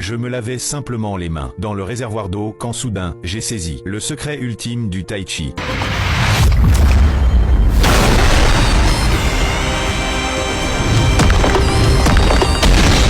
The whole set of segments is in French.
Je me lavais simplement les mains dans le réservoir d'eau quand soudain, j'ai saisi le secret ultime du Tai Chi.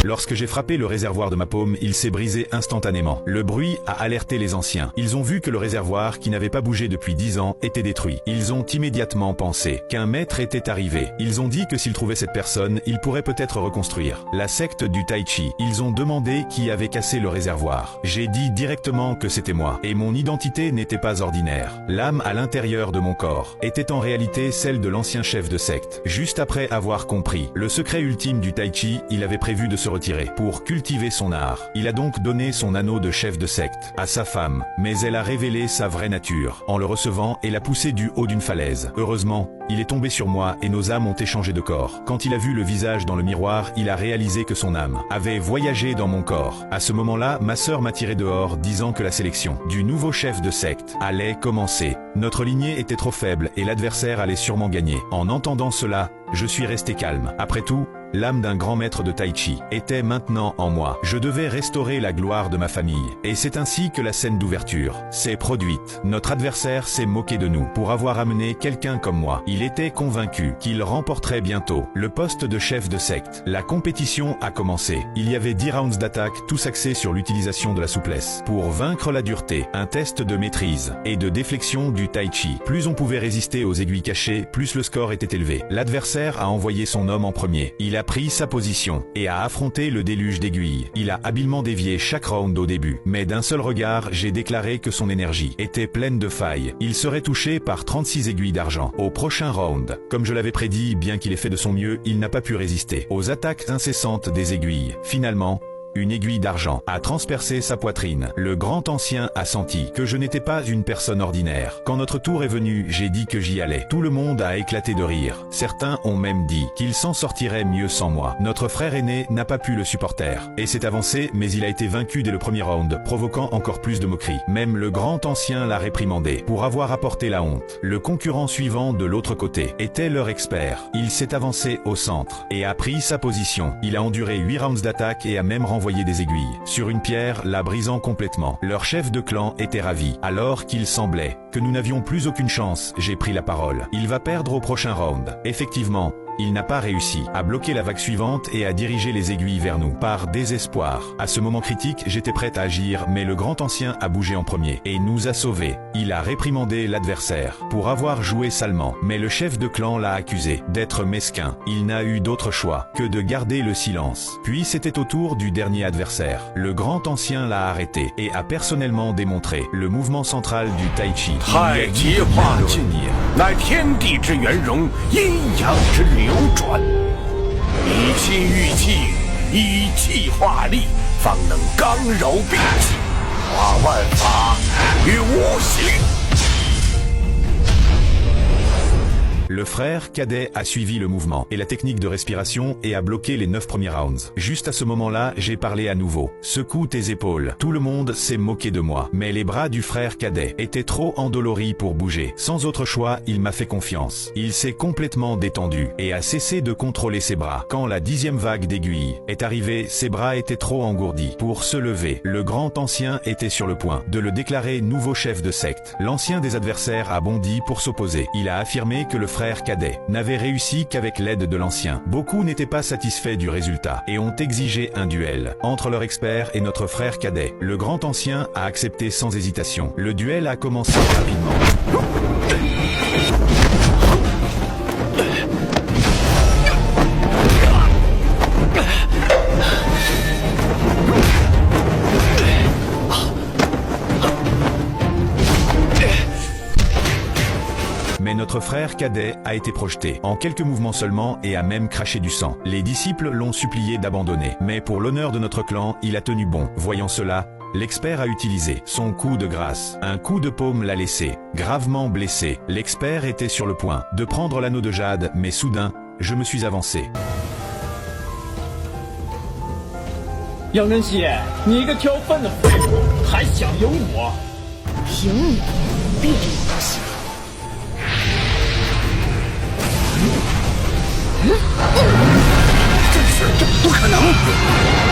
Lorsque j'ai frappé le réservoir de ma paume, il s'est brisé instantanément. Le bruit a alerté les anciens. Ils ont vu que le réservoir, qui n'avait pas bougé depuis 10 ans, était détruit. Ils ont immédiatement pensé qu'un maître était arrivé. Ils ont dit que s'ils trouvaient cette personne, ils pourraient peut-être reconstruire la secte du Tai Chi. Ils ont demandé qui avait cassé le réservoir. J'ai dit directement que c'était moi. Et mon identité n'était pas ordinaire. L'âme à l'intérieur de mon corps était en réalité celle de l'ancien chef de secte. Juste après avoir compris le secret ultime du Tai Chi, il avait prévu de se retirer pour cultiver son art. Il a donc donné son anneau de chef de secte à sa femme, mais elle a révélé sa vraie nature en le recevant et l'a poussé du haut d'une falaise. Heureusement, il est tombé sur moi et nos âmes ont échangé de corps. Quand il a vu le visage dans le miroir, il a réalisé que son âme avait voyagé dans mon corps. À ce moment-là, ma sœur m'a tiré dehors, disant que la sélection du nouveau chef de secte allait commencer. Notre lignée était trop faible et l'adversaire allait sûrement gagner. En entendant cela, je suis resté calme. Après tout, l'âme d'un grand maître de Tai Chi était maintenant en moi. Je devais restaurer la gloire de ma famille. Et c'est ainsi que la scène d'ouverture s'est produite. Notre adversaire s'est moqué de nous pour avoir amené quelqu'un comme moi. Il était convaincu qu'il remporterait bientôt le poste de chef de secte. La compétition a commencé. Il y avait 10 rounds d'attaque, tous axés sur l'utilisation de la souplesse pour vaincre la dureté, un test de maîtrise et de déflexion du Tai Chi. Plus on pouvait résister aux aiguilles cachées, plus le score était élevé. L'adversaire a envoyé son homme en premier. Il a pris sa position et a affronté le déluge d'aiguilles. Il a habilement dévié chaque round au début, mais d'un seul regard, j'ai déclaré que son énergie était pleine de failles. Il serait touché par 36 aiguilles d'argent. Au prochain round, comme je l'avais prédit, bien qu'il ait fait de son mieux, il n'a pas pu résister aux attaques incessantes des aiguilles. Finalement, une aiguille d'argent a transpercé sa poitrine. Le grand ancien a senti que je n'étais pas une personne ordinaire. Quand notre tour est venu, j'ai dit que j'y allais. Tout le monde a éclaté de rire. Certains ont même dit qu'il s'en sortirait mieux sans moi. Notre frère aîné n'a pas pu le supporter et s'est avancé, mais il a été vaincu dès le premier round, provoquant encore plus de moqueries. Même le grand ancien l'a réprimandé pour avoir apporté la honte. Le concurrent suivant de l'autre côté était leur expert. Il s'est avancé au centre et a pris sa position. Il a enduré 8 rounds d'attaque et a même renvoyé des aiguilles sur une pierre, la brisant complètement. Leur chef de clan était ravi. Alors qu'il semblait que nous n'avions plus aucune chance, j'ai pris la parole. Il va perdre au prochain round. Effectivement, il n'a pas réussi à bloquer la vague suivante et à diriger les aiguilles vers nous. Par désespoir, à ce moment critique, j'étais prête à agir, mais le grand ancien a bougé en premier et nous a sauvés. Il a réprimandé l'adversaire pour avoir joué salement, mais le chef de clan l'a accusé d'être mesquin. Il n'a eu d'autre choix que de garder le silence. Puis c'était au tour du dernier adversaire. Le grand ancien l'a arrêté et a personnellement démontré le mouvement central du Tai Chi. Il 流转，以气御气，以气化力，方能刚柔并济，化万法于无形。 Le frère cadet a suivi le mouvement et la technique de respiration et a bloqué les 9 premiers rounds. Juste à ce moment-là, j'ai parlé à nouveau. Secoue tes épaules. Tout le monde s'est moqué de moi. Mais les bras du frère cadet étaient trop endoloris pour bouger. Sans autre choix, il m'a fait confiance. Il s'est complètement détendu et a cessé de contrôler ses bras. Quand la 10e vague d'aiguilles est arrivée, ses bras étaient trop engourdis pour se lever. Le grand ancien était sur le point de le déclarer nouveau chef de secte. L'ancien des adversaires a bondi pour s'opposer. Il a affirmé que le frère cadet n'avait réussi qu'avec l'aide de l'ancien. Beaucoup n'étaient pas satisfaits du résultat et ont exigé un duel entre leur expert et notre frère cadet. Le grand ancien a accepté sans hésitation. Le duel a commencé rapidement. Mais notre frère cadet a été projeté en quelques mouvements seulement et a même craché du sang. Les disciples l'ont supplié d'abandonner, mais pour l'honneur de notre clan, il a tenu bon. Voyant cela, l'expert a utilisé son coup de grâce. Un coup de paume l'a laissé gravement blessé. L'expert était sur le point de prendre l'anneau de jade, mais soudain, je me suis avancé. 杨真熙，你一个挑粪的废物，还想赢我？赢你必定不行。这不可能！